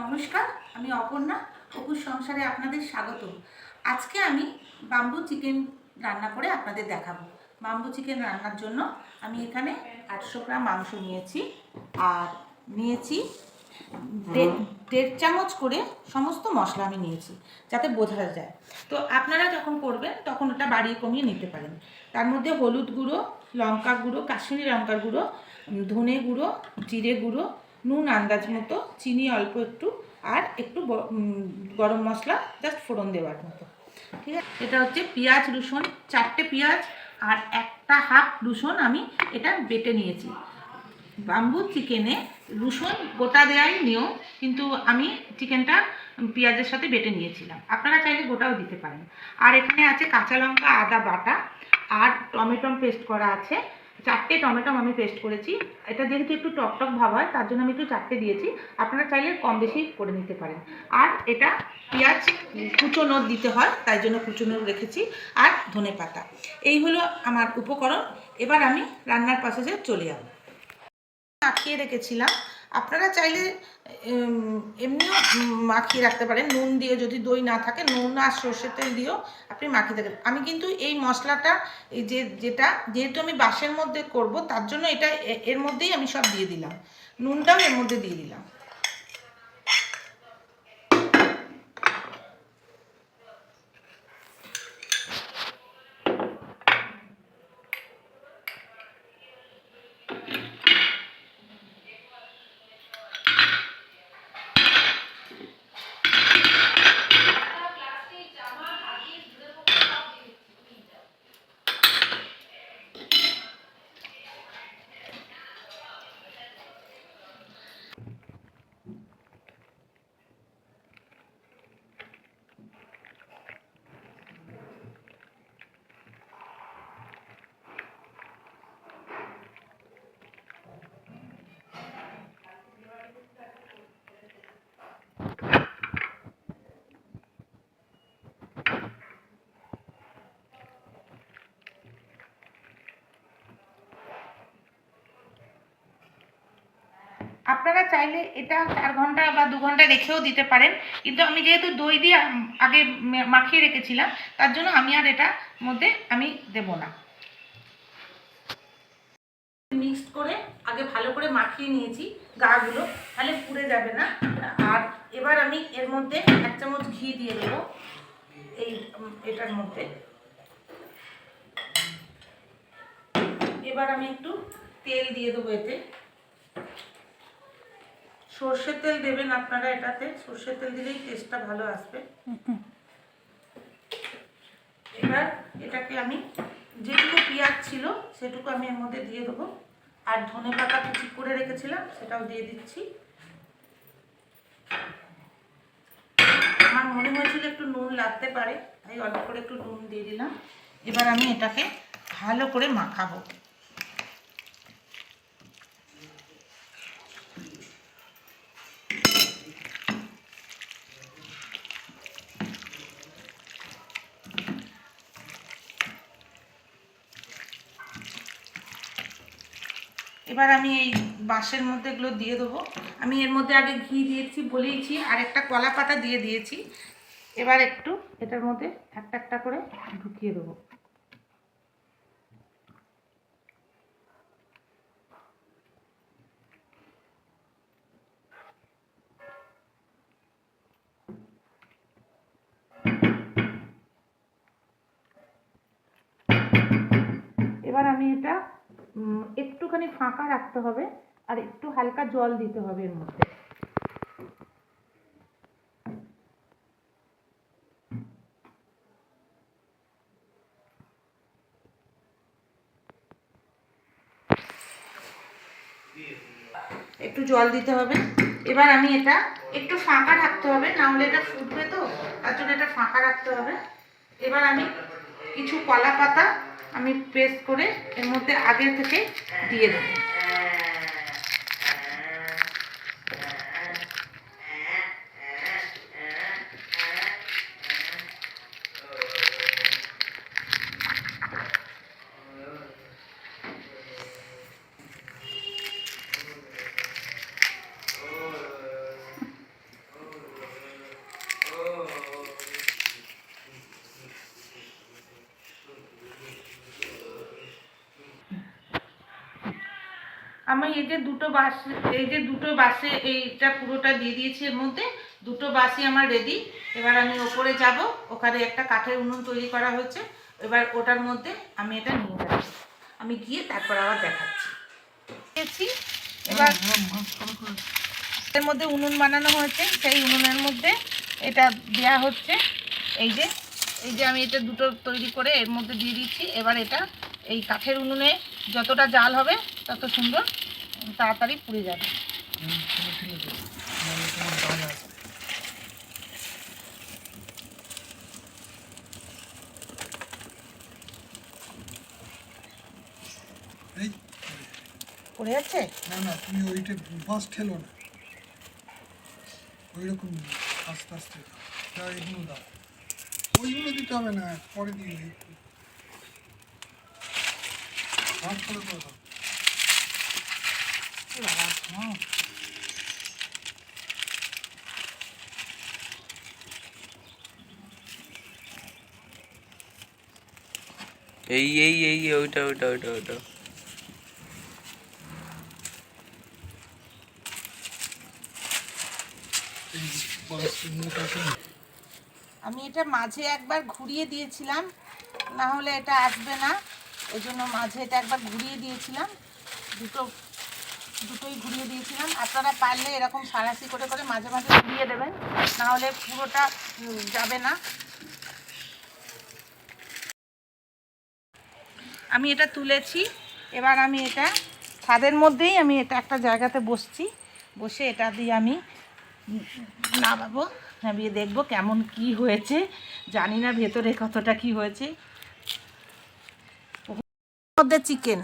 নমস্কার, আমি অপর্ণা। অপুর সংসারে আপনাদের স্বাগত। আজকে আমি বাম্বু চিকেন রান্না করে আপনাদের দেখাবো। বাম্বু চিকেন রান্নার জন্য আমি এখানে 800 গ্রাম মাংস নিয়েছি, আর নিয়েছি 1.5 চামচ করে সমস্ত মশলা আমি নিয়েছি, যাতে বোঝা যায়। তো আপনারা যখন করবেন তখন ওটা বাড়িয়ে কমিয়ে নিতে পারেন। তার মধ্যে হলুদ গুঁড়ো, লঙ্কা গুঁড়ো, কাশ্মীরি লঙ্কার গুঁড়ো, ধনে গুঁড়ো, জিরে গুঁড়ো, নুন আন্দাজ মতো, চিনি অল্প একটু, আর একটু গরম মশলা জাস্ট ফোড়ন দেওয়ার মতো। ঠিক আছে, এটা হচ্ছে পেঁয়াজ রসুন, 4টে পেঁয়াজ আর 1.5 রসুন আমি এটা বেটে নিয়েছি। বাম্বু চিকেনে রসুন গোটা দেওয়াই নিয়ম, কিন্তু আমি চিকেনটা পেঁয়াজের সাথে বেটে নিয়েছিলাম, আপনারা চাইলে গোটাও দিতে পারেন। আর এখানে আছে কাঁচা লঙ্কা, আদা বাটা, আর টমেটো পেস্ট করা আছে। 4টে টমেটো আমি পেস্ট করেছি। এটা যেহেতু একটু টক টক ভাব হয়, তার জন্য আমি একটু 4টে দিয়েছি, আপনারা চাইলে কম বেশি করে নিতে পারেন। আর এটা পেঁয়াজ কুচোনো দিতে হয়, তাই জন্য কুচোনো রেখেছি, আর ধনে পাতা। এই হলো আমার উপকরণ। এবার আমি রান্নার প্রসেসে চলে যাব। মাখিয়ে রেখেছিলাম, আপনারা চাইলে এমনিও মাখিয়ে রাখতে পারেন, নুন দিয়ে। যদি দই না থাকে, নুন আর সর্ষের তেল দিয়েও আপনি মাখিয়ে থাকেন। আমি কিন্তু এই মশলাটা এই যেহেতু আমি বাসের মধ্যে করব, তার জন্য এটা এর মধ্যেই আমি সব দিয়ে দিলাম, নুনটাও এর মধ্যে দিয়ে দিলাম। আপনারা চাইলে এটা 4 ঘন্টা বা 2 ঘন্টা রেখেও দিতে পারেন, কিন্তু আমি যেহেতু দই দিয়ে আগে মাখিয়ে রেখেছিলাম, তার জন্য আমি আর এটা মধ্যে আমি দেব না। মিক্সড করে আগে ভালো করে মাখিয়ে নিয়েছি গাগুলো, তাহলে পুড়ে যাবে না। আর এবার আমি এর মধ্যে 1 চামচ ঘি দিয়ে দেব এটার মধ্যে। এবার আমি একটু তেল দিয়ে দেবো এতে। সর্ষের তেল দেবেন আপনারা, এটাতে সর্ষের তেল দিলেই টেস্টটা ভালো আসবে। এবার এটাকে আমি যেটুকু পেঁয়াজ ছিল সেটুকু আমি এর মধ্যে দিয়ে দেবো, আর ধনে পাতা কুচি করে রেখেছিলাম সেটাও দিয়ে দিচ্ছি। আমার মনে হয়েছিল একটু নুন লাগতে পারে, তাই অল্প করে একটু নুন দিয়ে দিলাম। এবার আমি এটাকে ভালো করে মাখাবো। এবার আমি এই বাঁশের মধ্যে এগুলো দিয়ে দেবো। আমি এর মধ্যে আগে ঘি দিয়েছি বলেইছি, আর একটা কলা পাতা দিয়ে দিয়েছি। এবার একটু এটার মধ্যে একটা একটা করে ঢুকিয়ে দেবো। এবার আমি এটা একটুখানি ফাঁকা রাখতে হবে, আর একটু হালকা জল দিতে হবে এর মধ্যে। একটু জল দিতে হবে। এবার আমি এটা একটু ফাঁকা রাখতে হবে, না হলে এটা ফুটবে, তো তার জন্য এটা ফাঁকা রাখতে হবে। এবার আমি কিছু কলা পাতা আমি পেস্ট করে এর মধ্যে আগে থেকে দিয়ে দেবো। আমি এই যে দুটো বাসে এইটা পুরোটা দিয়ে দিয়েছি, এর মধ্যে দুটো বাসই আমার রেডি। এবার আমি ওপরে যাব, ওখানে একটা কাঠের উনুন তৈরি করা হয়েছে, এবার ওটার মধ্যে আমি এটা নিয়ে যাব। আমি গিয়ে তারপর আবার দেখাচ্ছি। এবার এর মধ্যে উনুন বানানো হয়েছে, সেই উনুনের মধ্যে এটা দেয়া হচ্ছে। এই যে আমি এটা দুটো তৈরি করে এর মধ্যে দিয়ে দিচ্ছি। এবার এটা এই কাঠের উনুনে যতটা জাল হবে তত সুন্দর তাড়াতাড়ি পুড়ে যাবে। পড়ে যাচ্ছে না, তুমি ওইটা বাস ঠেলো না, ওই রকম আস্তে আস্তে দাও, এগুলো দাও, ওইগুলো দিতে হবে না, পরে দিয়ে একটু ভাগ করে দাও। এই ওইটা আমি এটা মাঝে একবার ঘুরিয়ে দিয়েছিলাম, না হলে এটা আসবে না, ওই জন্য মাঝে এটা একবার ঘুরিয়ে দিয়েছিলাম, দুটোই ঘুরিয়ে দিয়েছিলাম। আপনারা পারলে এরকম সারাশি করে করে মাঝে মাঝে ঘুরিয়ে দেবেন, না হলে পুরোটা যাবে না। আমি এটা তুলেছি, এবার আমি এটা ছাদের মধ্যেই আমি এটা একটা জায়গাতে বসে এটা দিয়ে আমি নামাবো, নামিয়ে দেখবো কেমন কি হয়েছে। জানি না ভেতরে কতটা কি হয়েছে। মধ্যে চিকেন,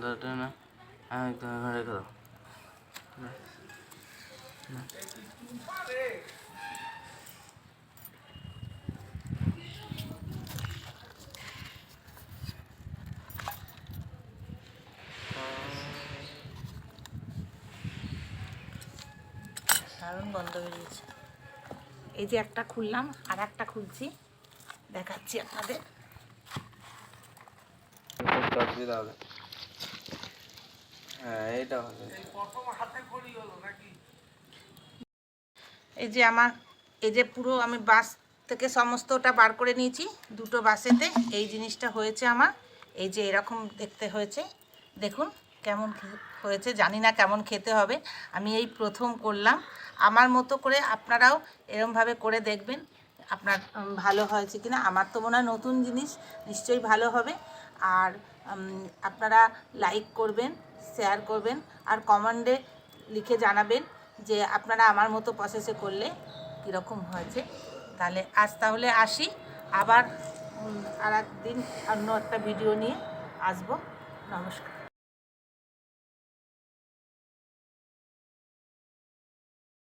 দাদা না রেখে দাও। দারুণ গন্ধ বেরিয়েছে। এই যে একটা খুললাম, আর একটা খুলছি, দেখাচ্ছি আপনাদের। অসুবিধা হবে, হ্যাঁ এইটা হবে। এই যে পুরো আমি বাস থেকে সমস্তটা বার করে নিয়েছি, দুটো বাসেতে এই জিনিসটা হয়েছে আমার। এই যে এরকম দেখতে হয়েছে, দেখুন কেমন হয়েছে। জানি না কেমন খেতে হবে, আমি এই প্রথম করলাম। আমার মতো করে আপনারাও এরমভাবে করে দেখবেন আপনার ভালো হয়েছে কিনা। আমার তো মনে হয় নতুন জিনিস, নিশ্চয়ই ভালো হবে। আর আপনারা লাইক করবেন, শেয়ার করবেন, আর কমেন্টে লিখে জানাবেন যে আপনারা আমার মতো প্রসেসে করলে কীরকম হয়েছে। তাহলে আসি, আবার আর একদিন অন্য একটা ভিডিও নিয়ে আসবো। নমস্কার।